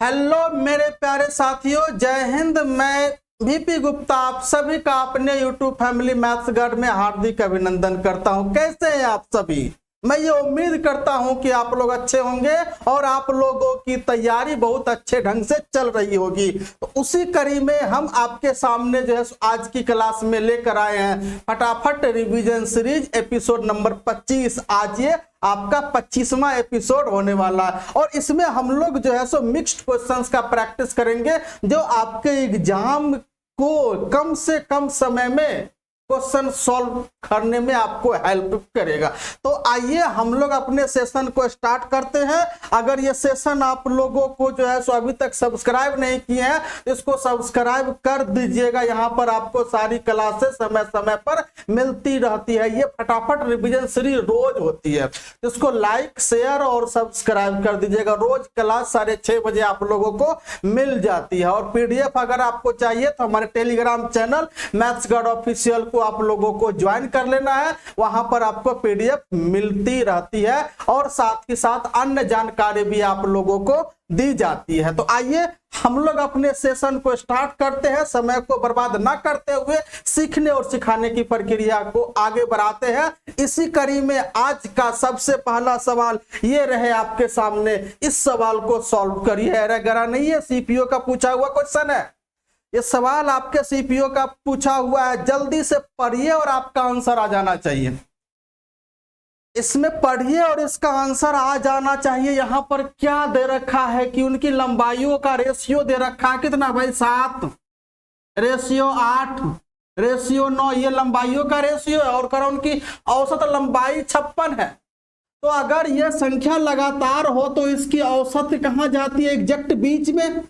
Hello मेरे प्यारे साथियों, जय हिंद। मैं वीपी गुप्ता आप सभी का अपने यूट्यूब फैमिली मैथ्स गाइड में हार्दिक अभिनंदन करता हूं। कैसे हैं आप सभी? मैं ये उम्मीद करता हूं कि आप लोग अच्छे होंगे और आप लोगों की तैयारी बहुत अच्छे ढंग से चल रही होगी। तो उसी कड़ी में हम आपके सामने जो है आज की क्लास में लेकर आए हैं फटाफट रिवीजन सीरीज एपिसोड नंबर 25। आज ये आपका 25वां एपिसोड होने वाला है और इसमें हम लोग जो है सो मिक्स्ड क्वेश्चंस का प्रैक्टिस करेंगे, जो आपके एग्जाम को कम से कम समय में क्वेश्चन सॉल्व करने में आपको हेल्प करेगा। तो आइए हम लोग अपने सेशन को स्टार्ट करते हैं। अगर ये सेशन आप लोगों को जो है सो अभी तक सब्सक्राइब नहीं किए हैं, इसको सब्सक्राइब कर दीजिएगा। यहाँ पर आपको सारी क्लासेस समय समय पर मिलती रहती है। ये फटाफट रिवीजन सीरीज रोज होती है, इसको लाइक शेयर और सब्सक्राइब कर दीजिएगा। रोज क्लास 6:30 बजे आप लोगों को मिल जाती है। और पीडीएफ अगर आपको चाहिए तो हमारे Telegram channel maths guide official को आप लोगों को ज्वाइन कर लेना है। वहां पर आपको पीडीएफ मिलती रहती है और साथ ही साथ अन्य जानकारी भी आप लोगों को दी जाती है। तो आइए हम लोग अपने सेशन को स्टार्ट करते हैं। समय को बर्बाद ना करते हुए सीखने और सिखाने की प्रक्रिया को आगे बढ़ाते हैं। इसी कड़ी में आज का सबसे पहला सवाल ये रहे आपके सामने। इस सवाल को सॉल्व करिए। अरे नहीं है, सीपीओ का पूछा हुआ क्वेश्चन है। ये सवाल आपके सीपीओ का पूछा हुआ है, जल्दी से पढ़िए और आपका आंसर आ जाना चाहिए। इसमें पढ़िए और इसका आंसर आ जाना चाहिए। यहां पर क्या दे रखा है कि उनकी लंबाइयों का रेशियो दे रखा है। कितना भाई? 7 रेशियो 8 रेशियो 9, ये लंबाइयों का रेशियो है। और करो उनकी औसत लंबाई 56 है। तो अगर यह संख्या लगातार हो तो इसकी औसत कहां जाती है? एग्जैक्ट बीच में।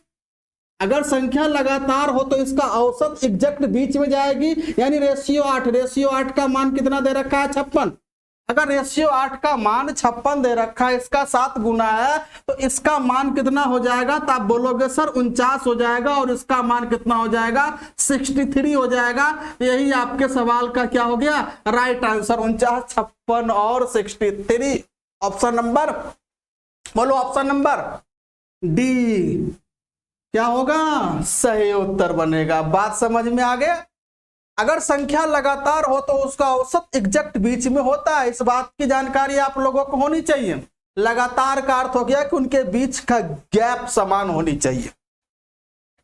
अगर संख्या लगातार हो तो इसका औसत एग्जैक्ट बीच में जाएगी, यानी रेशियो 8। रेशियो 8 का मान कितना दे रखा है? 56। अगर रेशियो 8 का मान 56 दे रखा है, इसका 7 गुना है, तो इसका मान कितना हो जाएगा? तो आप बोलोगे सर 49 हो जाएगा। और इसका मान कितना हो जाएगा? 63 हो जाएगा। यही आपके सवाल का क्या हो गया? राइट आंसर 49, 56 और 63। ऑप्शन नंबर बोलो, ऑप्शन नंबर डी क्या होगा? सही उत्तर बनेगा। बात समझ में आ गया? अगर संख्या लगातार हो तो उसका औसत एग्जैक्ट बीच में होता है। इस बात की जानकारी आप लोगों को होनी चाहिए। लगातार का अर्थ हो गया कि उनके बीच का गैप समान होनी चाहिए।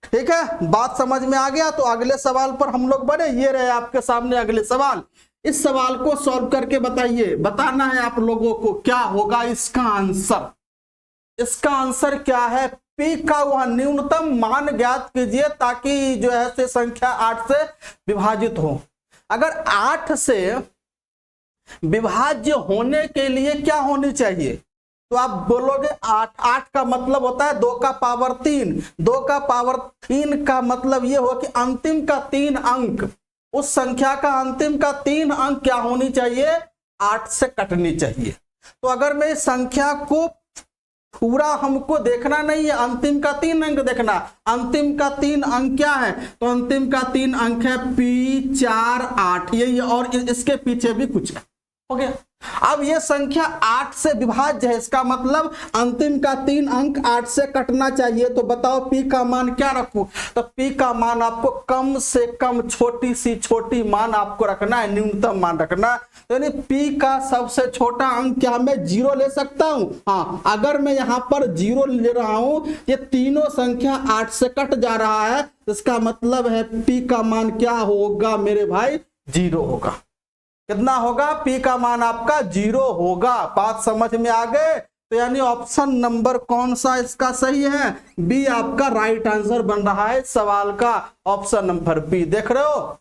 ठीक है, बात समझ में आ गया? तो अगले सवाल पर हम लोग बढ़े। ये रहे आपके सामने अगले सवाल। इस सवाल को सॉल्व करके बताइए। बताना है आप लोगों को क्या होगा इसका आंसर। इसका आंसर क्या है? पी का वह न्यूनतम मान ज्ञात कीजिए ताकि जो है से संख्या 8 से विभाजित हो। अगर 8 से विभाज्य होने के लिए क्या होनी चाहिए? तो आप बोलोगे 8 का मतलब होता है 2 का पावर 3। 2 का पावर 3 का मतलब ये हो कि अंतिम का 3 अंक, उस संख्या का अंतिम का 3 अंक क्या होनी चाहिए? 8 से कटनी चाहिए। तो अगर मैं इस संख्या को पूरा हमको देखना नहीं है, अंतिम का 3 अंक देखना। अंतिम का 3 अंक क्या है? तो अंतिम का 3 अंक है P48। यही, और इसके पीछे भी कुछ है। ओके, अब ये संख्या 8 से विभाज्य है, इसका मतलब अंतिम का 3 अंक 8 से कटना चाहिए। तो बताओ P का मान क्या रखूं? तो P का मान आपको कम से कम छोटी सी छोटी मान आपको रखना है, न्यूनतम मान रखना है। यानी P का सबसे छोटा अंक क्या मैं 0 ले सकता हूं? हाँ, अगर मैं यहां पर 0 ले रहा हूं, ये तीनों संख्या 8 से कट जा रहा है, इसका मतलब है P का मान क्या होगा मेरे भाई? 0 होगा। कितना होगा? P का मान आपका 0 होगा। बात समझ में आ गए? तो यानी ऑप्शन नंबर कौन सा इसका सही है? बी आपका राइट आंसर बन रहा है सवाल का। Option number B. देख रहे हो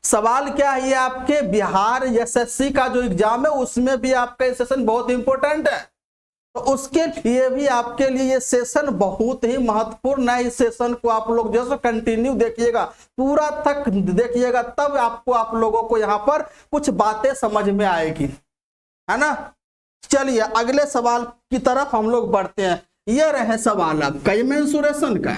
सवाल क्या है? ये आपके बिहार एसएससी का जो एग्जाम है उसमें भी आपका सेशन बहुत इंपॉर्टेंट है। तो उसके लिए भी आपके लिए ये सेशन बहुत ही महत्वपूर्ण है। इस सेशन को आप लोग जो है कंटिन्यू देखिएगा, पूरा तक देखिएगा, तब आपको आप लोगों को यहाँ पर कुछ बातें समझ में आएगी, है ना। चलिए अगले सवाल की तरफ हम लोग बढ़ते हैं। ये रहे सवाल आपका मेंसुरेशन का।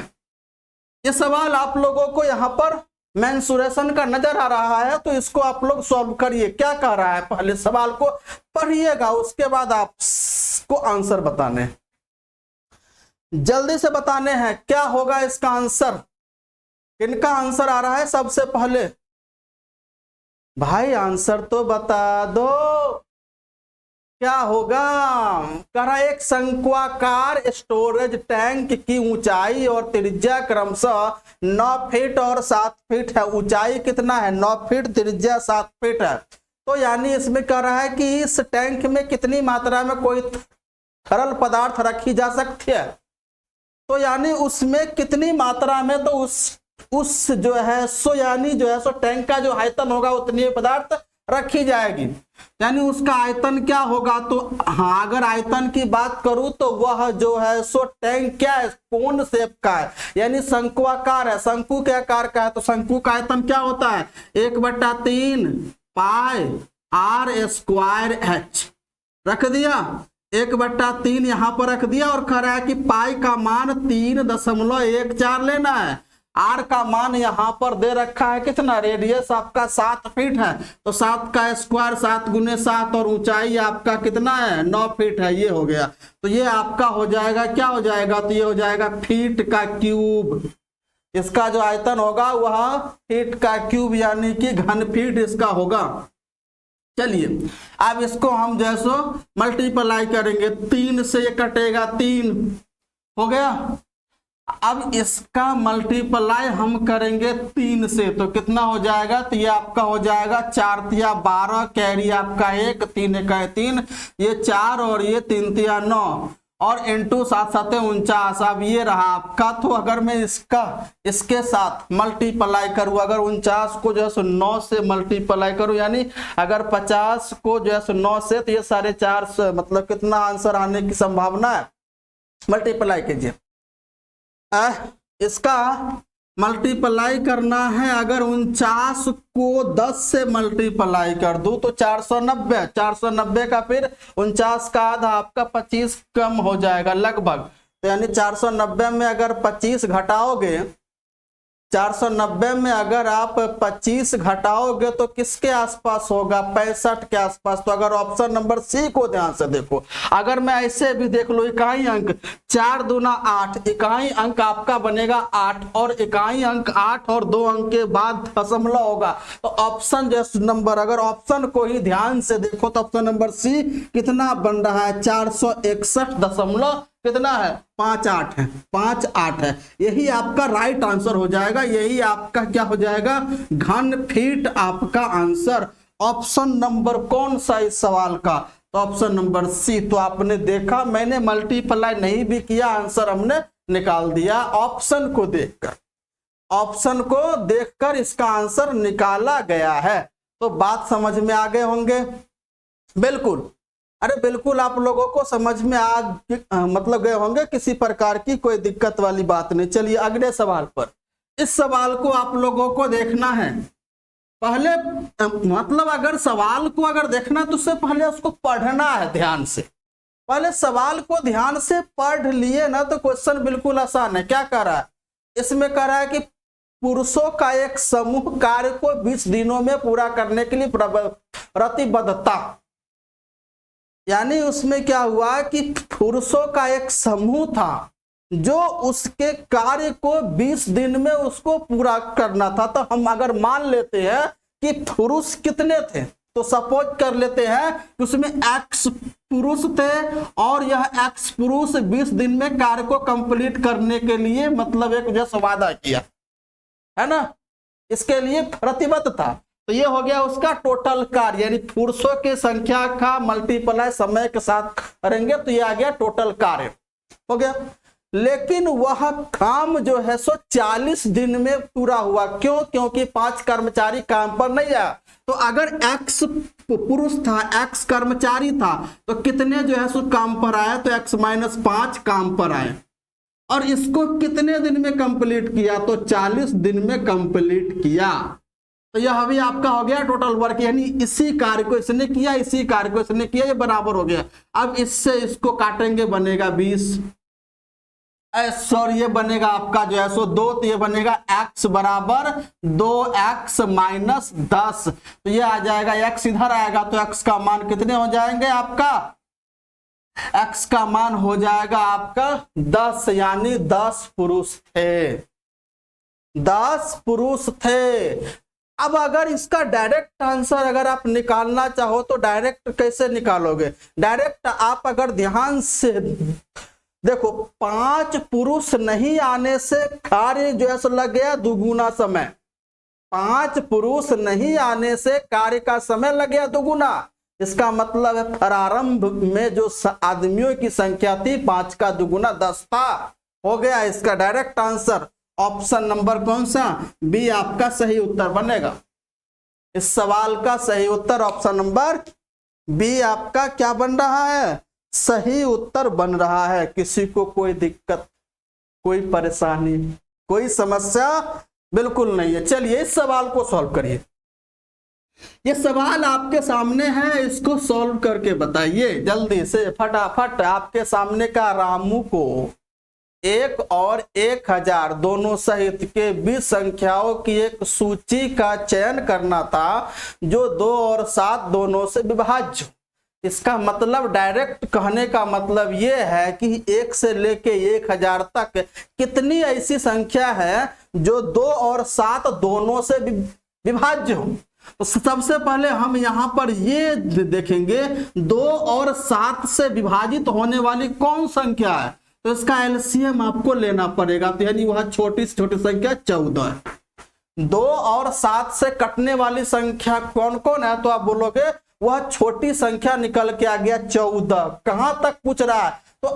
ये सवाल आप लोगों को यहाँ पर मेंसुरेशन का नजर आ रहा है, तो इसको आप लोग सॉल्व करिए। क्या कह रहा है? पहले सवाल को पढ़िएगा, उसके बाद आपको आंसर बताने। जल्दी से बताने हैं क्या होगा इसका आंसर। इनका आंसर आ रहा है सबसे पहले। भाई आंसर तो बता दो क्या होगा। कह रहा है एक शंक्वाकार स्टोरेज टैंक की ऊंचाई और त्रिज्या क्रमशः 9 फीट और 7 फीट है। ऊंचाई कितना है? 9 फीट, त्रिज्या 7 फीट है। तो यानी इसमें कह रहा है कि इस टैंक में कितनी मात्रा में कोई तरल पदार्थ रखी जा सकती है। तो यानी उसमें कितनी मात्रा में, तो उस जो है सो यानी जो है सो टैंक का जो आयतन होगा उतनी पदार्थ रखी जाएगी। यानी उसका आयतन क्या होगा? तो हाँ, अगर आयतन की बात करूं तो वह जो है सो टैंक क्या है? कोन शेप का है, यानी शंक्वाकार है, शंकु के आकार का है। तो शंकु का आयतन क्या होता है? 1/3 पाई r स्क्वायर h रख दिया, 1/3 यहां पर रख दिया और कह रहा है कि पाई का मान 3.14 लेना है। आर का मान यहां पर दे रखा है कितना? रेडियस आपका 7 फीट है, तो 7 का स्क्वायर 7 × 7 और ऊंचाई आपका कितना है? 9 फीट है। ये हो गया, तो ये आपका हो जाएगा, क्या हो जाएगा? तो ये हो जाएगा फीट का क्यूब। इसका जो आयतन होगा वह फीट का क्यूब यानी कि घन फीट इसका होगा। चलिए अब इसको हम जैसो मल्टीप्लाई करेंगे, 3 से ये कटेगा, 3 हो गया। अब इसका मल्टीप्लाई हम करेंगे 3 से, तो कितना हो जाएगा? तो ये आपका हो जाएगा 4 तिया 12, कैरी आपका 1, 3 1 3, ये 4 और ये 3 तिया 9 और इंटू 7 7 49। अब ये रहा आपका। तो अगर मैं इसके साथ मल्टीप्लाई करूं, अगर 49 को जो है 9 से मल्टीप्लाई करूं, यानी अगर 50 को जो है 9 से, तो ये 4.5 मतलब कितना आंसर आने की संभावना है? मल्टीप्लाई कीजिए। इसका मल्टीप्लाई करना है, अगर 49 को 10 से मल्टीप्लाई कर दूं तो 490 का, फिर 49 का आधा आपका 25 कम हो जाएगा लगभग। तो यानी 490 में अगर 25 घटाओगे, 490 में अगर आप 25 घटाओगे तो किसके आसपास होगा? 65 के आसपास। तो अगर ऑप्शन नंबर सी को ध्यान से देखो, अगर मैं ऐसे भी देख लो, इकाई अंक 4 दूना 8, इकाई अंक आपका बनेगा 8 और इकाई अंक 8 और 2 अंक के बाद दशमलव होगा। तो ऑप्शन जो नंबर, अगर ऑप्शन को ही ध्यान से देखो तो ऑप्शन नंबर सी कितना बन रहा है? 461 दशमलव कितना है? 58 है, 58 है। यही आपका राइट आंसर हो जाएगा, यही आपका क्या हो जाएगा? घन फीट आपका आंसर। ऑप्शन नंबर कौन सा इस सवाल का? तो ऑप्शन नंबर सी। तो आपने देखा, मैंने मल्टीप्लाई नहीं भी किया, आंसर हमने निकाल दिया ऑप्शन को देखकर। ऑप्शन को देखकर इसका आंसर निकाला गया है। तो बात समझ में आ गए होंगे? बिल्कुल, अरे बिल्कुल आप लोगों को समझ में मतलब गए होंगे, किसी प्रकार की कोई दिक्कत वाली बात नहीं। चलिए अगले सवाल पर। इस सवाल को आप लोगों को देखना है पहले, मतलब अगर सवाल को अगर देखना तो उससे पहले उसको पढ़ना है ध्यान से। पहले सवाल को ध्यान से पढ़ लिए ना तो क्वेश्चन बिल्कुल आसान है। क्या कह रहा है इसमें? कह रहा है कि पुरुषों का एक समूह कार्य को 20 दिनों में पूरा करने के लिए प्रतिबद्धता, यानी उसमें क्या हुआ कि पुरुषों का एक समूह था जो उसके कार्य को 20 दिन में उसको पूरा करना था। तो हम अगर मान लेते हैं कि पुरुष कितने थे, तो सपोज कर लेते हैं कि उसमें x पुरुष थे और यह x पुरुष 20 दिन में कार्य को कंप्लीट करने के लिए मतलब एक जैसा वादा किया है ना, इसके लिए प्रतिबद्ध था। तो ये हो गया उसका टोटल कार्य, यानी पुरुषों की संख्या का मल्टीप्लाई समय के साथ करेंगे तो ये आ गया टोटल कार्य हो गया। लेकिन वह काम जो है सो 40 दिन में पूरा हुआ। क्यों? क्योंकि 5 कर्मचारी काम पर नहीं आया। तो अगर x पुरुष था, x कर्मचारी था, तो कितने जो है सो काम पर आए? तो x - 5 काम पर आए। और इसको कितने दिन में कंप्लीट किया? तो 40 दिन में कंप्लीट किया। तो यह अभी आपका हो गया टोटल वर्क, यानी इसी कार्य को इसने किया, इसी कार्य को इसने किया, ये बराबर हो गया। अब इससे इसको काटेंगे, बनेगा 20, सॉरी ये बनेगा आपका जो है सो 2, तो ये बनेगा x बराबर 2x - 10। तो ये आ जाएगा, x इधर आएगा तो x का मान कितने हो जाएंगे आपका? x का मान हो जाएगा आपका 10, यानी 10 पुरुष थे, 10 पुरुष थे। अब अगर इसका डायरेक्ट आंसर अगर आप निकालना चाहो तो डायरेक्ट कैसे निकालोगे? डायरेक्ट आप अगर ध्यान से देखो, 5 पुरुष नहीं आने से कार्य जो है सो लग गया दुगुना समय। 5 पुरुष नहीं आने से कार्य का समय लग गया दुगुना। इसका मतलब है प्रारंभ में जो आदमियों की संख्या थी 5 का दुगुना 10 था। हो गया इसका डायरेक्ट आंसर। ऑप्शन नंबर कौन सा? बी आपका सही उत्तर बनेगा। इस सवाल का सही उत्तर ऑप्शन नंबर बी आपका क्या बन रहा है? सही उत्तर बन रहा है। किसी को कोई दिक्कत, कोई परेशानी, कोई समस्या बिल्कुल नहीं है। चलिए इस सवाल को सॉल्व करिए। ये सवाल आपके सामने है, इसको सॉल्व करके बताइए जल्दी से, फटाफट। आपके सामने का रामू को 1 और 1000 दोनों सहित के 20 संख्याओं की एक सूची का चयन करना था जो 2 और 7 दोनों से विभाज्य। इसका मतलब डायरेक्ट कहने का मतलब यह है कि 1 से लेके 1000 तक कितनी ऐसी संख्या है जो 2 और 7 दोनों से विभाज्य हो। तो सबसे पहले हम यहां पर ये देखेंगे 2 और 7 से विभाजित होने वाली कौन संख्या है। तो इसका एलसीएम आपको लेना पड़ेगा, तो यानी वह छोटी से छोटी संख्या 14 है। 2 और 7 से कटने वाली संख्या कौन कौन है? तो आप बोलोगे वह छोटी संख्या निकल के आ गया 14। कहां तक पूछ रहा है? तो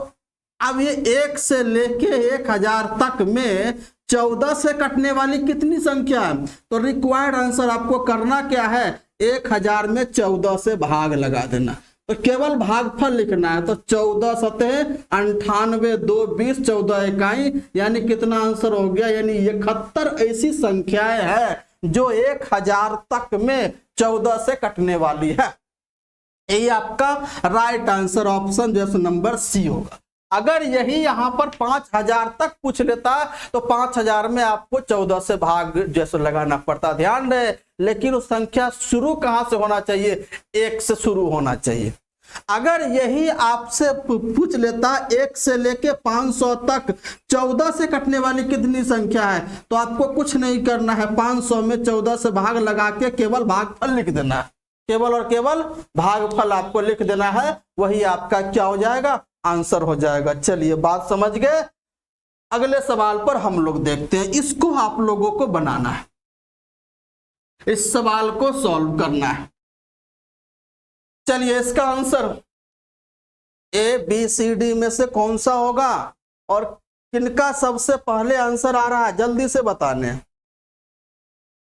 अब ये 1 से लेके 1000 तक में 14 से कटने वाली कितनी संख्या है? तो रिक्वायर्ड आंसर आपको करना क्या है? 1000 में 14 से भाग लगा देना। तो केवल भागफल लिखना है। तो 14 सतह 98, 2 20, 14 इकाई, यानी कितना आंसर हो गया? यानी 71 ऐसी संख्याएं हैं जो 1000 तक में 14 से कटने वाली है। यही आपका राइट आंसर ऑप्शन जैसे नंबर सी होगा। अगर यही यहां पर 5000 तक पूछ लेता तो 5000 में आपको 14 से भाग जैसे लगाना पड़ता, ध्यान रहे। लेकिन उस संख्या शुरू कहां से होना चाहिए? 1 से शुरू होना चाहिए। अगर यही आपसे पूछ लेता 1 से लेके 500 तक 14 से कटने वाली कितनी संख्या है, तो आपको कुछ नहीं करना है, 500 में 14 से भाग लगा के केवल भागफल लिख देना है। केवल और केवल भागफल आपको लिख देना है, वही आपका क्या हो जाएगा? आंसर हो जाएगा। चलिए बात समझ गए। अगले सवाल पर हम लोग देखते हैं। इसको आप लोगों को बनाना है, इस सवाल को सॉल्व करना है। चलिए इसका आंसर ABCD में से कौन सा होगा और किनका सबसे पहले आंसर आ रहा है? जल्दी से बताने,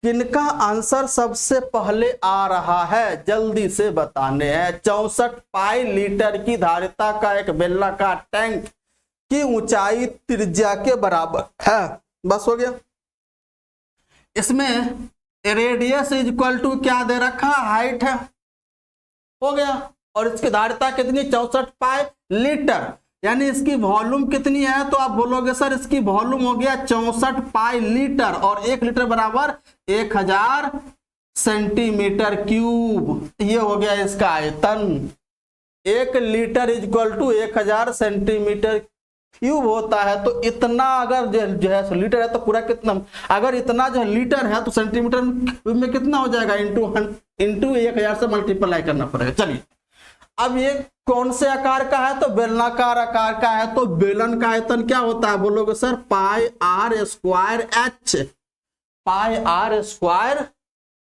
किनका आंसर सबसे पहले आ रहा है? जल्दी से बताने हैं। 64 पाई लीटर की धारिता का एक बेलनाकार टैंक की ऊंचाई त्रिज्या के बराबर है। बस हो गया। इसमें रेडियस इज इक्वल टू क्या दे रखा? हाइट है। हो गया। और इसकी धारिता कितनी? 64 पाई लीटर, यानी इसकी वॉल्यूम कितनी है? तो आप बोलोगे सर इसकी वॉल्यूम हो गया 64 पाई लीटर, और 1 लीटर बराबर 1000 सेंटीमीटर क्यूब। ये हो गया इसका आयतन। 1 litre is equal to 1000 centimetre cube होता है। तो इतना अगर जो है लीटर है तो पूरा कितना, अगर इतना जो लीटर है तो सेंटीमीटर में कितना हो जाएगा? इंटू 1000 से मल्टीप्लाई करना पड़ेगा। चलिए अब ये कौन से आकार का है? तो बेलनाकार आकार का है। तो बेलन का आयतन क्या होता है? बोलोगे sir pi r square h. Pi r square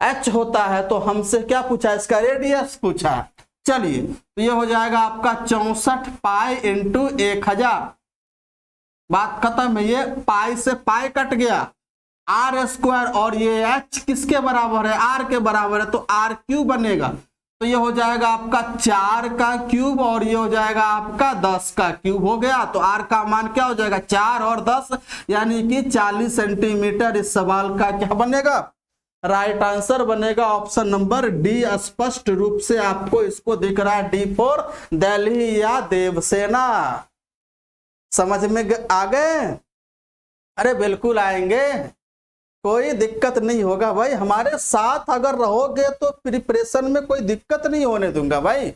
h होता है। तो हमसे क्या पूछा? इसका रेडियस पूछा। चलिए तो ये हो जाएगा आपका 64 पाई इंटू 1000। बात खत्म है। ये पाई से पाई कट गया, आर स्क्वायर, और ये एच किसके बराबर है? आर के बराबर है, तो आर क्यूब बनेगा। तो ये हो जाएगा आपका 4 का क्यूब, और ये हो जाएगा आपका 10 का क्यूब। हो गया। तो आर का मान क्या हो जाएगा? 4 और 10, यानी कि 40 सेंटीमीटर। इस सवाल का क्या बनेगा? राइट आंसर बनेगा ऑप्शन नंबर डी। स्पष्ट रूप से आपको इसको दिख रहा है, डी फॉर दिल्ली या देवसेना। समझ में आ गए? अरे बिल्कुल आएंगे, कोई दिक्कत नहीं होगा भाई। हमारे साथ अगर रहोगे तो प्रिपरेशन में कोई दिक्कत नहीं होने दूंगा भाई।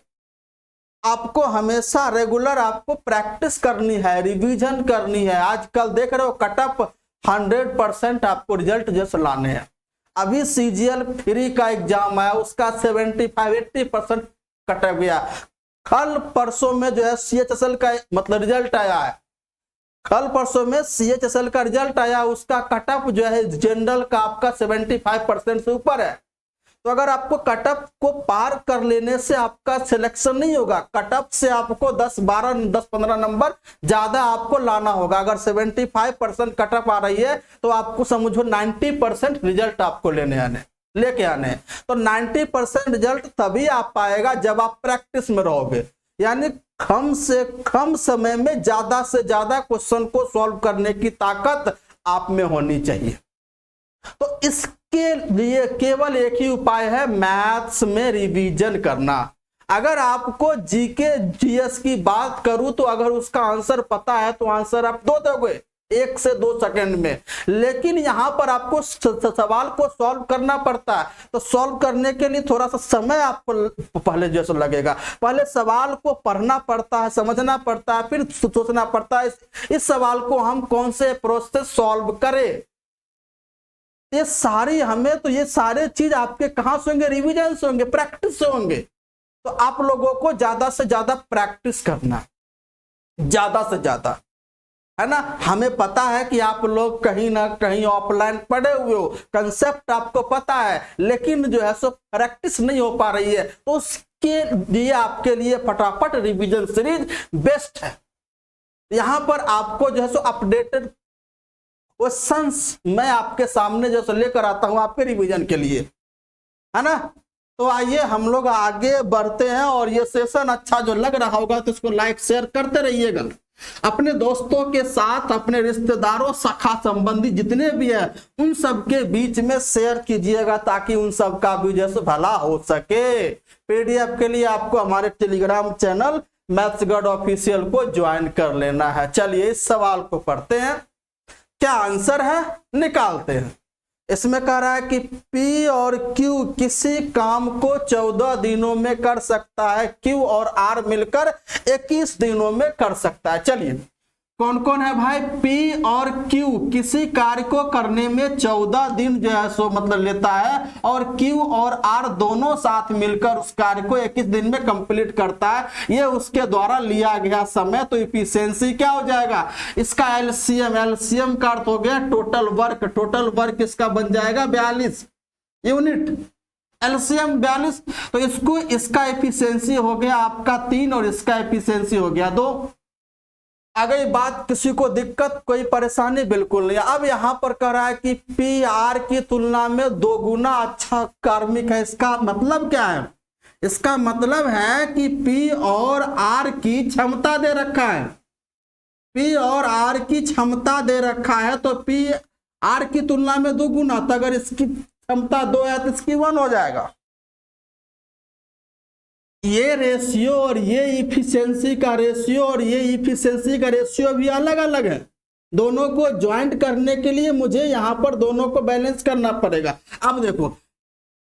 आपको हमेशा रेगुलर आपको प्रैक्टिस करनी है, रिवीजन करनी है। आजकल देख रहे हो कटअप 100% आपको रिजल्ट जैसे लाने हैं। अभी CGL फ्री का एग्जाम आया, उसका 75-80% कटअप गया। कल परसों में जो है CHSL का मतलब रिजल्ट आया है, कल परसों में CHSL का रिजल्ट आया, उसका कटअप जो है जनरल का आपका 75% से ऊपर है। तो अगर आपको कटअप को पार कर लेने से आपका सिलेक्शन नहीं होगा, कटअप से आपको 10-15 नंबर ज्यादा आपको लाना होगा। अगर 75% कटअप आ रही है तो आपको समझो 90% रिजल्ट आपको लेके आने हैं। तो 90% रिजल्ट तभी आ पाएगा जब आप प्रैक्टिस में रहोगे, यानी कम से कम समय में ज्यादा से ज्यादा क्वेश्चन को सॉल्व करने की ताकत आप में होनी चाहिए। तो इसके लिए केवल एक ही उपाय है, मैथ्स में रिवीजन करना। अगर आपको जीके जीएस की बात करूं तो अगर उसका आंसर पता है तो आंसर आप दो दोगे 1 से 2 सेकंड में, लेकिन यहां पर आपको सवाल को सॉल्व करना पड़ता है। तो सॉल्व करने के लिए थोड़ा सा समय आपको पहले जैसा लगेगा, पहले सवाल को पढ़ना पड़ता है, समझना पड़ता है, फिर सोचना पड़ता है इस सवाल को हम कौन से अप्रोच से सॉल्व करें। ये सारी ये सारे चीज आपके कहां से होंगे, रिवीजन से होंगे, प्रैक्टिस से होंगे। तो आप लोगों को ज्यादा से ज्यादा प्रैक्टिस करना, ज्यादा से ज्यादा, है ना। हमें पता है कि आप लोग कहीं ना कहीं ऑफलाइन पढ़े हुए हो, कंसेप्ट आपको पता है, लेकिन जो है सो प्रैक्टिस नहीं हो पा रही है। तो उसके लिए आपके लिए फटाफट रिवीजन सीरीज बेस्ट है। यहां पर आपको जो है सो अपडेटेड क्वेश्चंस मैं आपके सामने जैसे लेकर आता हूं आपके रिवीजन के लिए, है ना। तो आइए हम लोग आगे बढ़ते हैं, और ये सेशन अच्छा जो लग रहा होगा तो इसको लाइक शेयर करते रहिएगा, अपने दोस्तों के साथ, अपने रिश्तेदारों, सखा संबंधी जितने भी है उन सब के बीच में शेयर कीजिएगा, ताकि उन सब का भी जैसे भला हो सके। PDF के लिए आपको हमारे Telegram channel maths God official को ज्वाइन कर लेना है। चलिए इस सवाल को पढ़ते हैं, क्या आंसर है निकालते हैं। इसमें कह रहा है कि P और Q किसी काम को 14 दिनों में कर सकता है, Q और R मिलकर 21 दिनों में कर सकता है। चलिए कौन कौन है भाई, P और Q किसी कार्य को करने में 14 दिन जो है सो मतलब लेता है, और Q और R दोनों साथ मिलकर उस कार्य को 21 दिन में कंप्लीट करता है। ये उसके द्वारा लिया गया समय। तो इफिशियंसी क्या हो जाएगा, इसका एलसीएम का अर्थ हो गया टोटल वर्क इसका बन जाएगा 42 यूनिट, एलसीएम 42। तो इसका एफिशिएंसी हो गया आपका 3 और इसका एफिशिएंसी हो गया 2। अगर बात किसी को दिक्कत कोई परेशानी बिल्कुल नहीं। अब यहां पर कह रहा है कि PR की तुलना में 2 गुना अच्छा कार्मिक है। इसका मतलब क्या है, इसका मतलब है कि P और R की क्षमता दे रखा है, P और R की क्षमता दे रखा है। तो PR की तुलना में 2 गुना, तो अगर इसकी क्षमता 2 है तो इसकी 1 हो जाएगा। ये रेशियो और ये इफिशियंसी का रेशियो और ये इफिशियंसी का रेशियो भी अलग अलग है। दोनों को ज्वाइंट करने के लिए मुझे यहां पर दोनों को बैलेंस करना पड़ेगा। अब देखो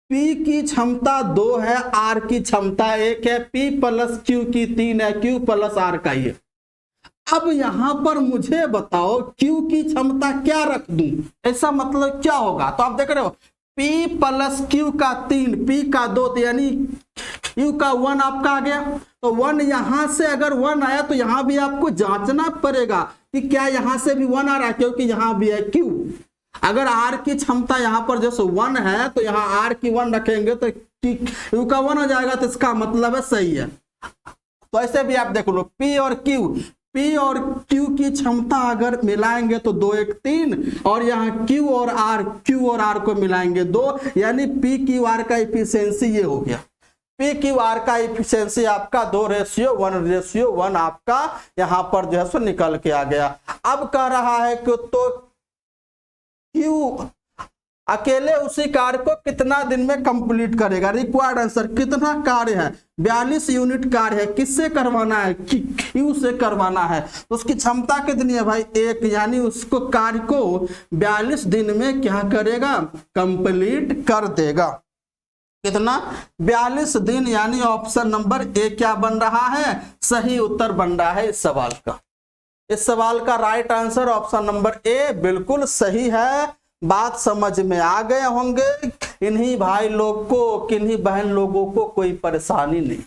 P की क्षमता 2 है, R की क्षमता 1 है, P प्लस Q की 3 है, Q प्लस R का ये। अब यहां पर मुझे बताओ Q की क्षमता क्या रख दूं, ऐसा मतलब क्या होगा। तो आप देख रहे हो P प्लस Q का 3, P का 2, यानी Q का 1 आपका आ गया। तो 1 यहां से अगर 1 आया तो यहां भी आपको जांचना पड़ेगा कि क्या यहां से भी 1 आ रहा है, क्योंकि यहां भी है Q। अगर R की क्षमता यहां पर जैसे 1 है तो यहां R की 1 रखेंगे तो Q का 1 हो जाएगा, तो इसका मतलब है सही है। तो ऐसे भी आप देख लो P और Q की क्षमता अगर मिलाएंगे तो 2 1 3, और यहाँ Q और R को मिलाएंगे 2, यानी P Q R का इफिशियंसी ये हो गया। P Q R का इफिशियंसी आपका 2:1 आपका यहां पर जो है सो निकल के आ गया। अब कह रहा है कि तो Q अकेले उसी कार्य को कितना दिन में कंप्लीट करेगा। रिक्वायर्ड आंसर कितना कार्य है, 42 यूनिट कार्य है। किससे करवाना है, Q से करवाना है। तो उसकी क्षमता कितनी है भाई 1, यानी उसको कार्य को 42 दिन में क्या करेगा, कंप्लीट कर देगा। कितना 42 दिन, यानी ऑप्शन नंबर ए क्या बन रहा है, सही उत्तर बन रहा है इस सवाल का। इस सवाल का right answer option number A बिल्कुल सही है। बात समझ में आ गए होंगे। इन्हीं भाई लोग को, किन्हीं बहन लोगों को कोई परेशानी नहीं।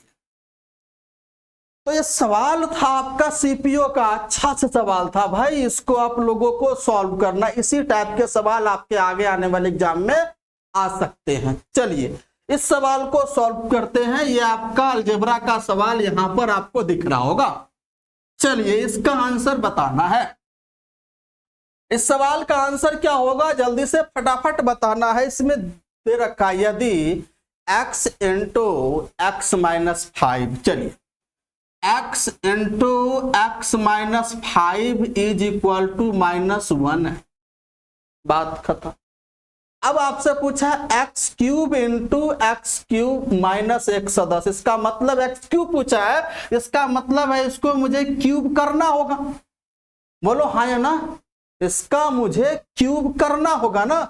तो ये सवाल था आपका सीपीओ का, अच्छा से सवाल था भाई, इसको आप लोगों को सॉल्व करना। इसी टाइप के सवाल आपके आगे आने वाले एग्जाम में आ सकते हैं। चलिए इस सवाल को सॉल्व करते हैं। ये आपका अलजेब्रा का सवाल यहां पर आपको दिख रहा होगा। चलिए इसका आंसर बताना है। इस सवाल का आंसर क्या होगा, जल्दी से फटाफट बताना है। इसमें दे रखा यदि x इंटू एक्स माइनस 5, चलिए x into x minus 5 is equal to -1 है, बात खत्म। अब आपसे पूछा x cube into x cube minus 110, इसका मतलब x क्यूब पूछा है, इसका मतलब है इसको मुझे क्यूब करना होगा। बोलो हाँ या ना, इसका मुझे क्यूब करना होगा ना।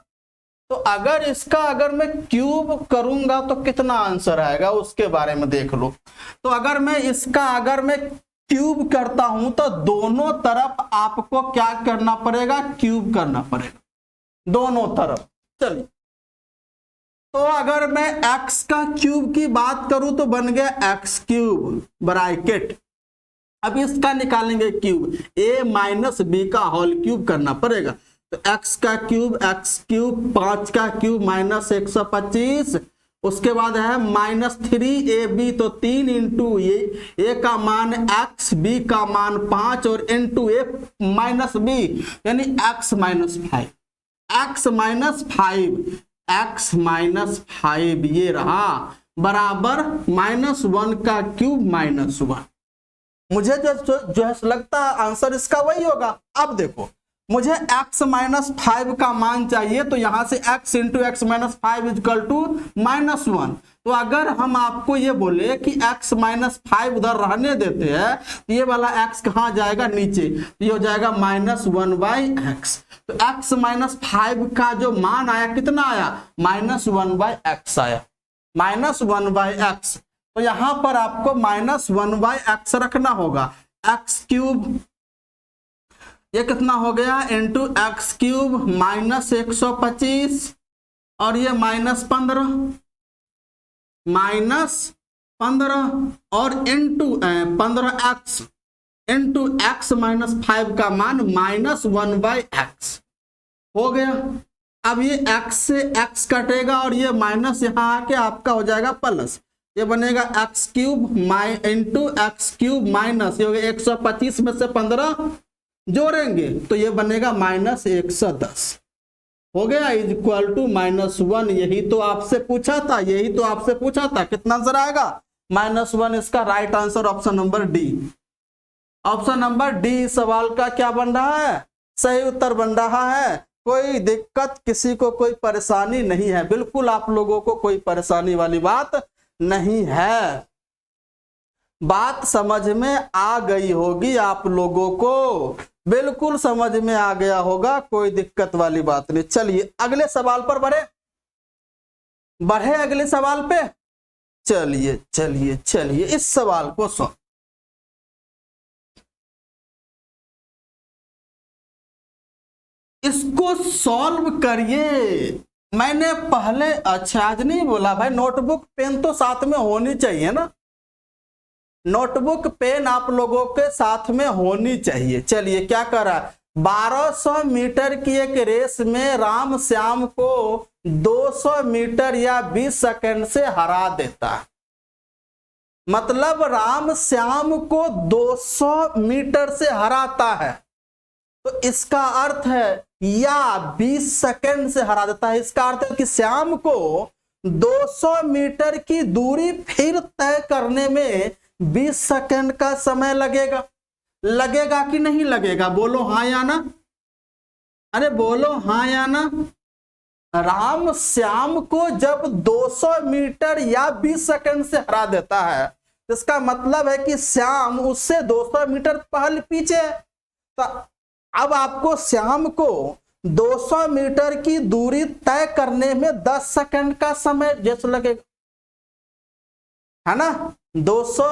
तो अगर मैं क्यूब करूंगा तो कितना आंसर आएगा उसके बारे में देख लो। तो अगर मैं क्यूब करता हूं तो दोनों तरफ आपको क्या करना पड़ेगा, क्यूब करना पड़ेगा दोनों तरफ। चलिए तो अगर मैं x का क्यूब की बात करूं तो बन गया x क्यूब ब्रैकेट। अब इसका निकालेंगे क्यूब, a माइनस बी का होल क्यूब करना पड़ेगा। तो x का क्यूब, x क्यूब 5 का क्यूब माइनस 125, उसके बाद है -3ab, तो 3 इंटू ए का मान x, b का मान 5 और इंटू ए माइनस बी, यानी x माइनस 5, x माइनस 5 ये रहा बराबर -1 का क्यूब -1। मुझे जो है लगता है आंसर इसका वही होगा। अब देखो मुझे x माइनस 5 का मान चाहिए, तो यहां से x into x minus 5 is equal to -1। तो अगर हम आपको ये बोले कि x माइनस 5 उधर रहने देते हैं, तो ये वाला x कहाँ जाएगा, नीचे, तो ये हो जाएगा -1/x। तो x माइनस 5 का जो मान आया कितना आया, -1/x आया, -1/x। तो यहां पर आपको -1/x रखना होगा। x क्यूब ये कितना हो गया, इंटू एक्स क्यूब -125 और ये -15 और into 15x into x minus 5 का मान -1/x हो गया। अब ये x से x कटेगा और ये माइनस यहाँ आके आपका हो जाएगा प्लस, ये बनेगा x cube into x cube minus, ये हो गया 125 में से 15 जोड़ेंगे तो ये बनेगा -110 हो गया, इज इक्वल टू -1। यही तो आपसे पूछा था, कितना आंसर आएगा, -1। इसका right answer option number D. Option number D सवाल का क्या बन रहा है, सही उत्तर बन रहा है। कोई दिक्कत, किसी को कोई परेशानी नहीं है, बिल्कुल आप लोगों को कोई परेशानी वाली बात नहीं है। बात समझ में आ गई होगी आप लोगों को, बिल्कुल समझ में आ गया होगा, कोई दिक्कत वाली बात नहीं। चलिए अगले सवाल पर बढ़े अगले सवाल पे। चलिए इस सवाल को सॉल्व, इसको सॉल्व करिए। मैंने पहले अच्छा आज नहीं बोला भाई, नोटबुक पेन तो साथ में होनी चाहिए ना, नोटबुक पेन आप लोगों के साथ में होनी चाहिए। चलिए क्या करा, 1200 मीटर की एक रेस में राम श्याम को 200 मीटर या 20 सेकंड से हरा देता है। मतलब राम श्याम को 200 मीटर से हराता है, तो इसका अर्थ है या 20 सेकंड से हरा देता है। इसका अर्थ है कि श्याम को 200 मीटर की दूरी फिर तय करने में 20 सेकंड का समय लगेगा कि नहीं लगेगा, बोलो हाँ या ना, अरे बोलो हाँ या ना। राम श्याम को जब 200 मीटर या 20 सेकंड से हरा देता है, इसका मतलब है कि श्याम उससे 200 मीटर पहले पीछे है। तो अब आपको श्याम को 200 मीटर की दूरी तय करने में 10 सेकंड का समय जैसे लगेगा। है ना, 200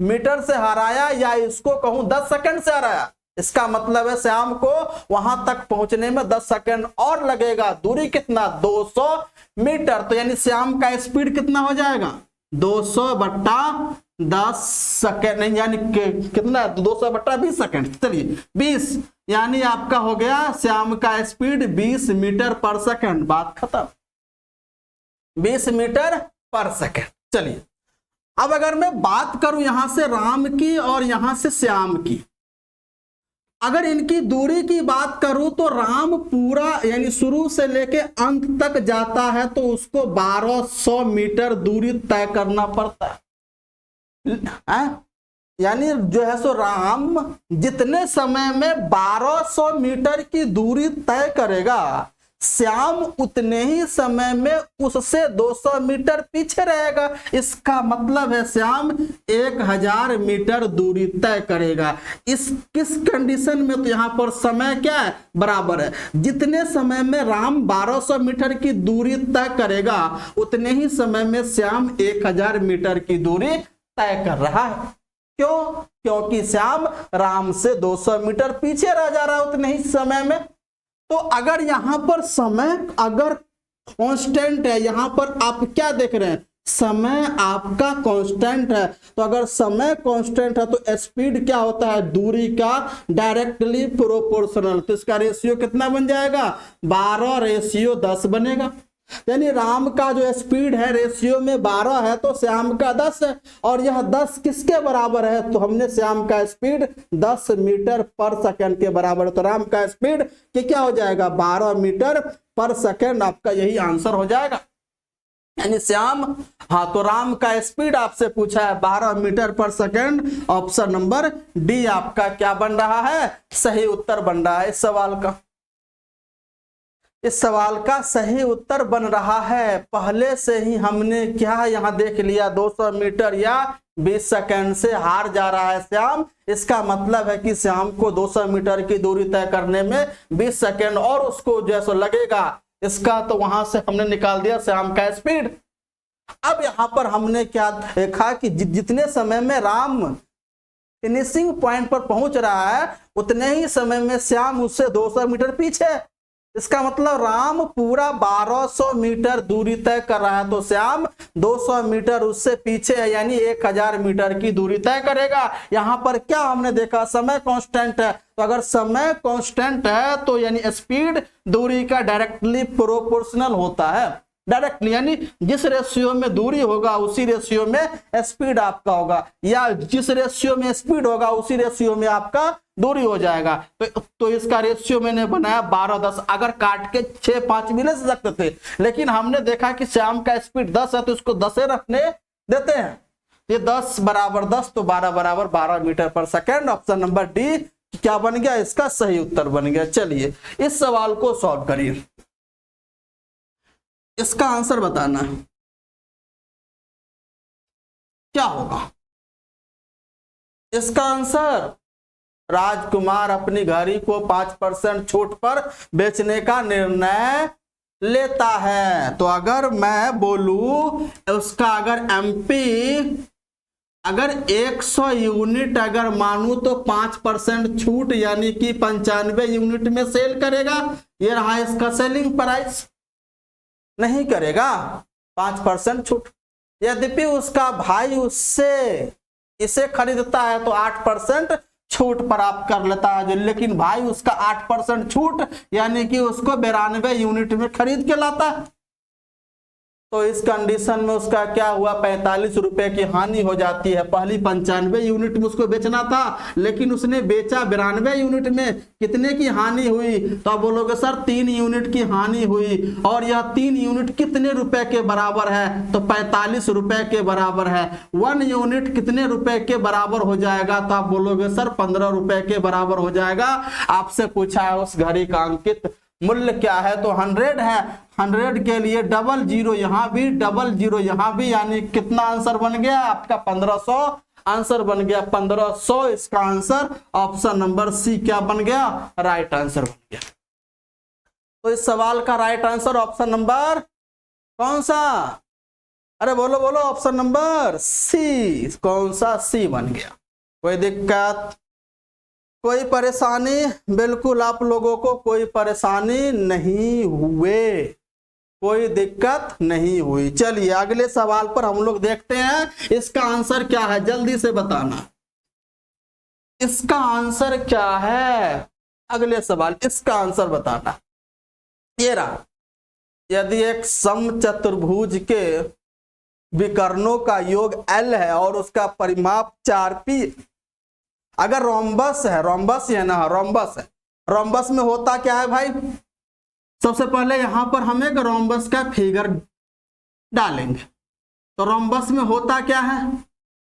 मीटर से हराया, या इसको कहूं 10 सेकंड से हराया, इसका मतलब है श्याम को वहां तक पहुंचने में 10 सेकंड और लगेगा। दूरी कितना, 200 मीटर। तो यानी श्याम का स्पीड कितना हो जाएगा, 200 बट्टा 10 सेकंड, यानी कितना, 200 बट्टा 20 सेकंड, चलिए 20, यानी आपका हो गया श्याम का स्पीड 20 मीटर पर सेकंड। बात खत्म, 20 मीटर पर सेकंड। चलिए अब अगर मैं बात करूं यहां से राम की और यहां से श्याम की, अगर इनकी दूरी की बात करूं तो राम पूरा यानी शुरू से लेके अंत तक जाता है तो उसको 1200 मीटर दूरी तय करना पड़ता है। यानी जो है सो राम जितने समय में 1200 मीटर की दूरी तय करेगा, श्याम उतने ही समय में उससे 200 मीटर पीछे रहेगा। इसका मतलब है श्याम 1000 मीटर दूरी तय करेगा। इस किस कंडीशन में, तो यहां पर समय क्या है, बराबर है। जितने समय में राम 1200 मीटर की दूरी तय करेगा उतने ही समय में श्याम 1000 मीटर की दूरी तय कर रहा है। क्यों, क्योंकि श्याम राम से 200 मीटर पीछे रह जा रहा है उतने ही समय में। तो अगर यहां पर समय अगर कांस्टेंट है, यहां पर आप क्या देख रहे हैं, समय आपका कांस्टेंट है, तो अगर समय कांस्टेंट है तो स्पीड क्या होता है, दूरी का डायरेक्टली प्रोपोर्शनल। तो इसका रेशियो कितना बन जाएगा, 12:10 बनेगा। यानी राम का जो स्पीड है रेशियो में 12 है तो श्याम का 10 है, और यह 10 किसके बराबर है, तो हमने श्याम का स्पीड 10 मीटर पर सेकंड के बराबर है। तो राम का स्पीड क्या हो जाएगा, 12 मीटर पर सेकंड। आपका यही आंसर हो जाएगा। यानी श्याम, हाँ, तो राम का स्पीड आपसे पूछा है 12 मीटर पर सेकंड। ऑप्शन नंबर डी आपका क्या बन रहा है, सही उत्तर बन रहा है इस सवाल का। इस सवाल का सही उत्तर बन रहा है। पहले से ही हमने क्या यहां देख लिया, 200 मीटर या 20 सेकंड से हार जा रहा है श्याम। इसका मतलब है कि श्याम को 200 मीटर की दूरी तय करने में 20 सेकंड और उसको जैसा लगेगा। इसका तो वहां से हमने निकाल दिया श्याम का स्पीड। अब यहां पर हमने क्या देखा कि जितने समय में राम फिनिशिंग पॉइंट पर पहुंच रहा है उतने ही समय में श्याम उससे 200 मीटर पीछे। इसका मतलब राम पूरा 1200 मीटर दूरी तय कर रहा है तो श्याम 200 मीटर उससे पीछे है, यानी 1000 मीटर की दूरी तय करेगा। यहां पर क्या हमने देखा, समय कांस्टेंट है। तो अगर समय कांस्टेंट है तो यानी स्पीड दूरी का डायरेक्टली प्रोपोर्शनल होता है। डायरेक्टली यानी जिस रेशियो में दूरी होगा उसी रेशियो में स्पीड आपका होगा, या जिस रेशियो में स्पीड होगा उसी रेशियो में आपका दूरी हो जाएगा। तो इसका रेशियो मैंने बनाया 12:10। अगर काट के 6-5 भी ले सकते थे, लेकिन हमने देखा कि श्याम का स्पीड 10 है तो इसको 10 रखने देते हैं। ये 10 बराबर 10 तो 12 बराबर 12 मीटर पर सेकेंड। ऑप्शन नंबर डी क्या बन गया, इसका सही उत्तर बन गया। चलिए इस सवाल को सॉल्व करिए, इसका आंसर बताना है क्या होगा। इसका आंसर, राजकुमार अपनी घड़ी को 5% छूट पर बेचने का निर्णय लेता है। तो अगर मैं बोलूं उसका अगर एमपी अगर 100 यूनिट अगर मानूं तो 5% छूट यानी कि 95 यूनिट में सेल करेगा। ये रहा इसका सेलिंग प्राइस। नहीं करेगा 5% छूट। यद्यपि उसका भाई उससे इसे खरीदता है तो 8% छूट पर आप कर लेता है, लेकिन भाई उसका 8% छूट यानी कि उसको 92 यूनिट में खरीद के लाता है। तो इस कंडीशन में उसका क्या हुआ, 45 रुपए की हानि हो जाती है। पहली 95 यूनिट में उसको बेचना था लेकिन उसने बेचा 92 यूनिट में। कितने की हानि हुई, तो आप बोलोगे सर 3 यूनिट की हानि हुई। और यह 3 यूनिट कितने रुपए के बराबर है, तो 45 रुपए के बराबर है। 1 यूनिट कितने रुपए के बराबर हो जाएगा, तो आप बोलोगे सर 15 रुपए के बराबर हो जाएगा। आपसे पूछा है उस घड़ी का अंकित मूल्य क्या है, तो 100 है। 100 के लिए 00 यहां भी 00 यहां भी, यानी कितना आंसर बन गया आपका 1500 आंसर बन गया। 1500 इसका आंसर ऑप्शन नंबर सी क्या बन गया, राइट आंसर बन गया। तो इस सवाल का राइट आंसर ऑप्शन नंबर कौन सा, अरे बोलो बोलो, ऑप्शन नंबर सी। कौन सा? सी बन गया। कोई दिक्कत, कोई परेशानी? बिल्कुल आप लोगों को कोई परेशानी नहीं हुए, कोई दिक्कत नहीं हुई। चलिए अगले सवाल पर हम लोग देखते हैं इसका आंसर क्या है, जल्दी से बताना इसका आंसर क्या है। अगले सवाल, इसका आंसर बताना। ये रहा, यदि एक समचतुर्भुज के विकर्णों का योग L है और उसका परिमाप 4p, अगर रोम्बस है, रोम्बस है ना, रोम्बस है, रोम्बस में होता क्या है भाई? सबसे पहले यहां पर हम एक रोम्बस का फिगर डालेंगे। तो रोम्बस में होता क्या है?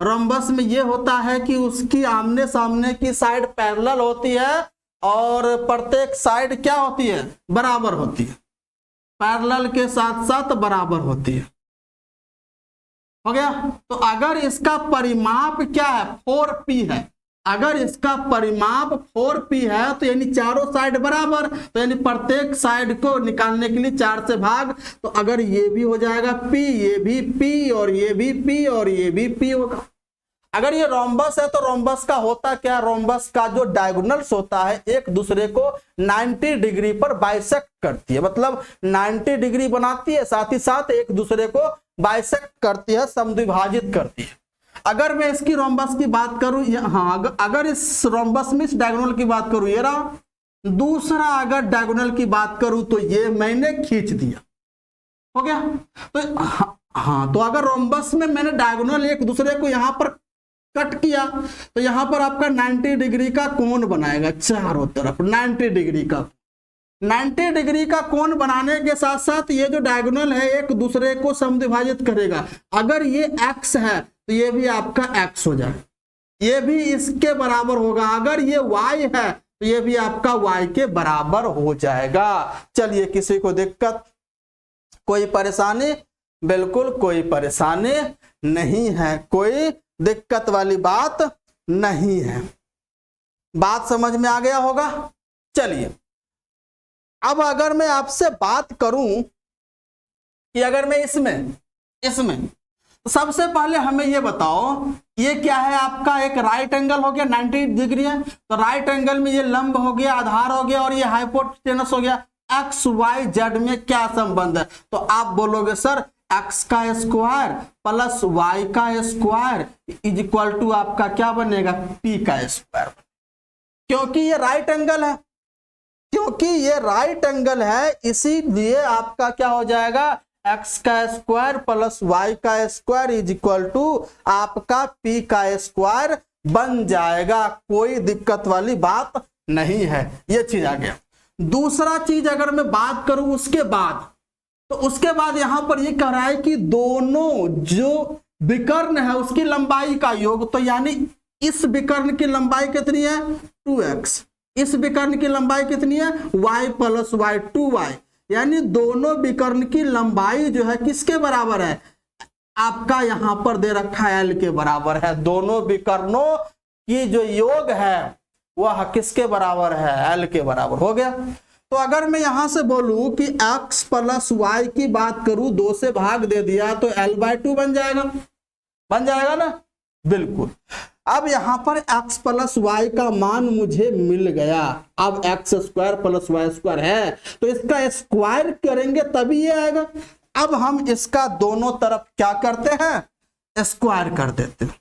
रोम्बस में ये होता है कि उसकी आमने सामने की साइड पैरेलल होती है और प्रत्येक साइड क्या होती है? बराबर होती है। पैरेलल के साथ साथ बराबर होती है। हो गया? तो अगर इसका परिमाप क्या है? 4p है। अगर इसका परिमाप 4p है तो यानी चारों साइड बराबर, तो यानी प्रत्येक साइड को निकालने के लिए 4 से भाग। तो अगर ये भी हो जाएगा p, ये भी p और ये भी p और ये भी p होगा। अगर ये रोम्बस है तो रोम्बस का होता क्या? रोम्बस का जो डायगोनल्स होता है एक दूसरे को 90 डिग्री पर बाइसेक्ट करती है, मतलब 90 डिग्री बनाती है, साथ ही साथ एक दूसरे को बाइसेक्ट करती है, समद्विभाजित करती है। अगर मैं इसकी रोम्बस की बात करूं, हाँ, अगर इस रोम्बस में इस डायगोनल की बात करूं, ये रहा। दूसरा अगर डायगोनल की बात करूं तो ये मैंने खींच दिया। हो गया? तो हाँ, तो अगर रोम्बस में मैंने डायगोनल एक दूसरे को यहां पर कट किया तो यहां पर आपका 90 डिग्री का कोण बनाएगा, चारों तरफ 90 डिग्री का। 90 डिग्री का कोण बनाने के साथ साथ ये जो डायगोनल है एक दूसरे को समद्विभाजित करेगा। अगर ये x है तो ये भी आपका x हो जाए, ये भी इसके बराबर होगा। अगर ये y है तो ये भी आपका y के बराबर हो जाएगा। चलिए, किसी को दिक्कत, कोई परेशानी? बिल्कुल कोई परेशानी नहीं है, कोई दिक्कत वाली बात नहीं है। बात समझ में आ गया होगा। चलिए, अब अगर मैं आपसे बात करूं कि अगर मैं इसमें तो सबसे पहले हमें ये बताओ, ये क्या है? आपका एक राइट एंगल हो गया, 90 डिग्री है, तो राइट एंगल में ये लंब हो गया, आधार हो गया और ये हाइपोटेनस हो गया। एक्स वाई जेड में क्या संबंध है? तो आप बोलोगे सर x का स्क्वायर प्लस y का स्क्वायर इज इक्वल टू आपका क्या बनेगा? p का स्क्वायर। क्योंकि ये राइट एंगल है, क्योंकि ये राइट एंगल है, इसीलिए आपका क्या हो जाएगा? x का स्क्वायर प्लस y का स्क्वायर इज इक्वल टू आपका p का स्क्वायर बन जाएगा। कोई दिक्कत वाली बात नहीं है, ये चीज आ गया। दूसरा चीज अगर मैं बात करूं उसके बाद, तो उसके बाद यहां पर ये कह रहा है कि दोनों जो विकर्ण है उसकी लंबाई का योग, तो यानी इस विकर्ण की लंबाई कितनी है? 2x। इस विकर्ण की लंबाई कितनी है? y plus y, 2y। यानी दोनों विकर्ण की लंबाई जो है किसके बराबर है? आपका यहां पर दे रखा है l के बराबर है। दोनों विकर्णों की जो योग है वह किसके बराबर है? l के बराबर। हो गया? तो अगर मैं यहां से बोलूं कि x प्लस y की बात करूं, 2 से भाग दे दिया तो l/2 बन जाएगा, बन जाएगा ना? बिल्कुल। अब यहां पर x प्लस y का मान मुझे मिल गया। अब x square plus y square है तो इसका स्क्वायर करेंगे तभी ये आएगा। अब हम इसका दोनों तरफ क्या करते हैं? स्क्वायर कर देते हैं।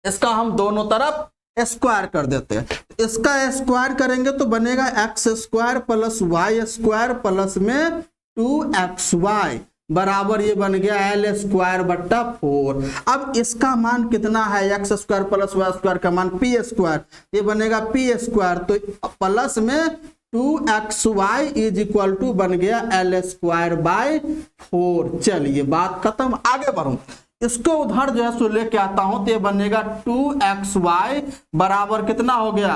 इसका हम दोनों तरफ स्क्वायर कर देते हैं। इसका स्क्वायर करेंगे तो बनेगा x square plus y square plus में 2xy बराबर ये बन गया l स्क्वायर बट्टा 4। अब इसका मान कितना है? X square plus y square का मान p स्क्वायर, ये बनेगा p स्क्वायर, तो प्लस में 2xy इज इक्वल टू बन गया l स्क्वायर बाय 4। चलिए बात खत्म, आगे बढ़ूं। इसको उधर जो है सो लेके आता हूं तो ये बनेगा 2xy बराबर कितना हो गया?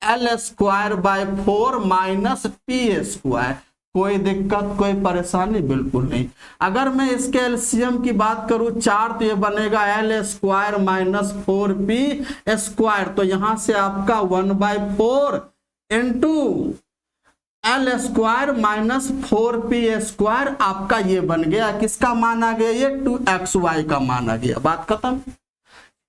l square by 4 minus p square. कोई दिक्कत, कोई परेशानी? बिल्कुल नहीं। अगर मैं इसके एलसीएम की बात करूं 4 तो ये बनेगा l square minus 4p square, तो यहां से आपका 1/4 into L square minus 4p² आपका ये बन गया, किसका मान आ गया, ये 2xy का मान आ गया। बात खत्म।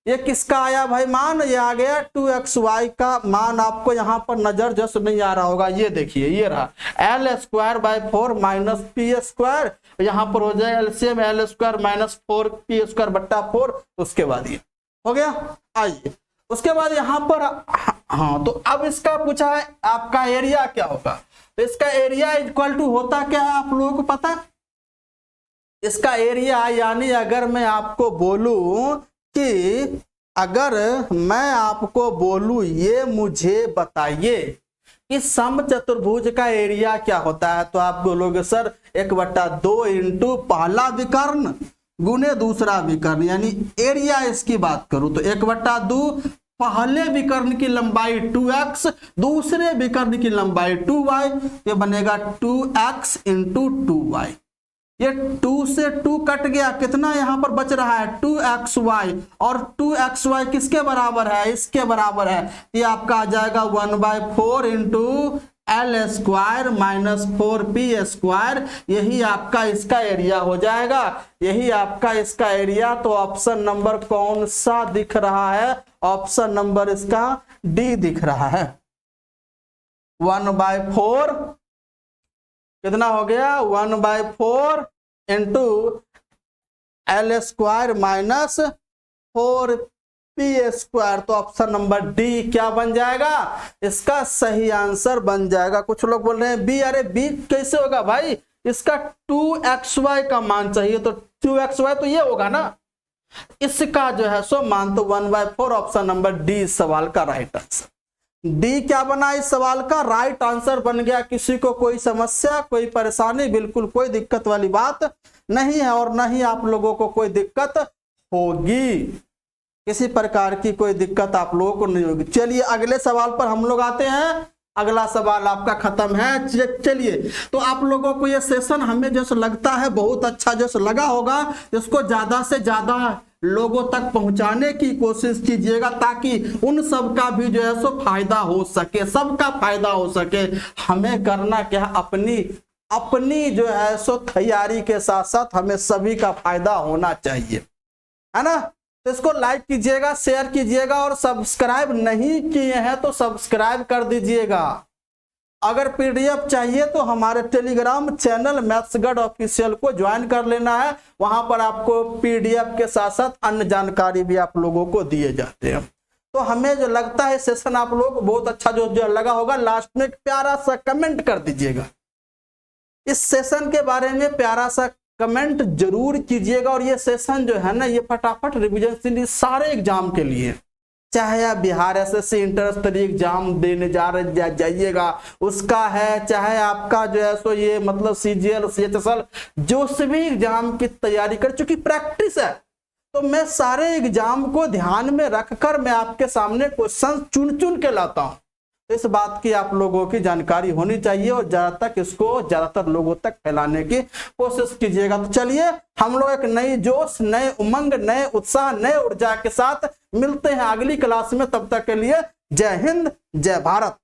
ये किसका आया भाई मान, ये आ गया 2xy का मान। आपको यहाँ पर नजर जस्ट नहीं आ रहा होगा, ये देखिए ये रहा l²/4 माइनस p², यहाँ पर हो जाएगा एलसीएम l² माइनस 4p² बट्टा 4। उसके बाद ये हो गया। आइए उसके बाद यहाँ पर हाँ, तो अब इसका पूछा है आपका एरिया क्या होगा, तो इसका एरिया इक्वल टू होता क्या है आप लोगों को पता है? इसका एरिया यानी अगर मैं आपको बोलूं कि अगर मैं आपको बोलूं ये मुझे बताइए कि समचतुर्भुज का एरिया क्या होता है, तो आप बोलोगे सर 1/2 इंटू पहला विकर्ण गुने दूसरा विकर्ण, यानी एरिया इसकी बात करूं तो 1/2 पहले विकर्ण की लंबाई 2x, दूसरे विकर्ण की लंबाई 2y, ये बनेगा 2x इंटू 2y। ये 2 से 2 कट गया, कितना यहाँ पर बच रहा है 2xy, और 2xy किसके बराबर है, इसके बराबर है। ये आपका आ जाएगा 1/4 इंटू l² माइनस 4p², यही आपका इसका एरिया हो जाएगा, यही आपका इसका एरिया। तो ऑप्शन नंबर कौन सा दिख रहा है, ऑप्शन नंबर इसका डी दिख रहा है। 1/4 कितना हो गया, 1/4 इंटू l² माइनस 4p², तो ऑप्शन नंबर डी क्या बन जाएगा, इसका सही आंसर बन जाएगा। कुछ लोग बोल रहे हैं बी, अरे बी कैसे होगा भाई, इसका 2xy का मान चाहिए, तो 2xy तो ये होगा ना, इसका जो है सो मान तो 1/4, ऑप्शन नंबर डी इस सवाल का राइट आंसर। डी क्या बना, इस सवाल का राइट आंसर बन गया। किसी को कोई समस्या कोई परेशानी, बिल्कुल कोई दिक्कत वाली बात नहीं है, और नहीं आप लोगों को कोई दिक्कत होगी, किसी प्रकार की कोई दिक्कत आप लोगों को नहीं होगी। चलिए अगले सवाल पर हम लोग आते हैं, अगला सवाल आपका खत्म है। चलिए तो आप लोगों को ये सेशन हमें जैसे लगता है बहुत अच्छा जैसे लगा होगा, इसको ज्यादा से ज्यादा लोगों तक पहुंचाने की कोशिश कीजिएगा, ताकि उन सब का भी जो है सो फायदा हो सके, सबका फायदा हो सके। हमें करना क्या, अपनी जो है सो तैयारी के साथ साथ हमें सभी का फायदा होना चाहिए, है ना। तो इसको लाइक कीजिएगा, शेयर कीजिएगा, और सब्सक्राइब नहीं किए हैं तो सब्सक्राइब कर दीजिएगा। अगर पीडीएफ चाहिए तो हमारे टेलीग्राम चैनल मैथ्सगढ़ ऑफिशियल को ज्वाइन कर लेना है, वहां पर आपको पीडीएफ के साथ साथ अन्य जानकारी भी आप लोगों को दिए जाते हैं। तो हमें जो लगता है सेशन आप लोगों को बहुत अच्छा जो लगा होगा, लास्ट में एक प्यारा सा कमेंट कर दीजिएगा, इस सेशन के बारे में प्यारा सा कमेंट जरूर कीजिएगा। और ये सेशन जो है ना, ये फटाफट रिवीजन सारे एग्जाम के लिए, चाहे आप बिहार एसएससी इंटर स्तरीय एग्जाम देने जाइएगा उसका है, चाहे आपका जो है सो ये मतलब सीजीएल सीएचएसएल जो सभी एग्जाम की तैयारी कर चुकी प्रैक्टिस है, तो मैं सारे एग्जाम को ध्यान में रखकर मैं आपके सामने क्वेश्चन चुन के लाता हूं। तो इस बात की आप लोगों की जानकारी होनी चाहिए, और ज्यादातर लोगों तक फैलाने की कोशिश कीजिएगा। तो चलिए हम लोग एक नई जोश, नए उमंग, नए उत्साह, नए ऊर्जा के साथ मिलते हैं अगली क्लास में। तब तक के लिए जय हिंद, जय भारत।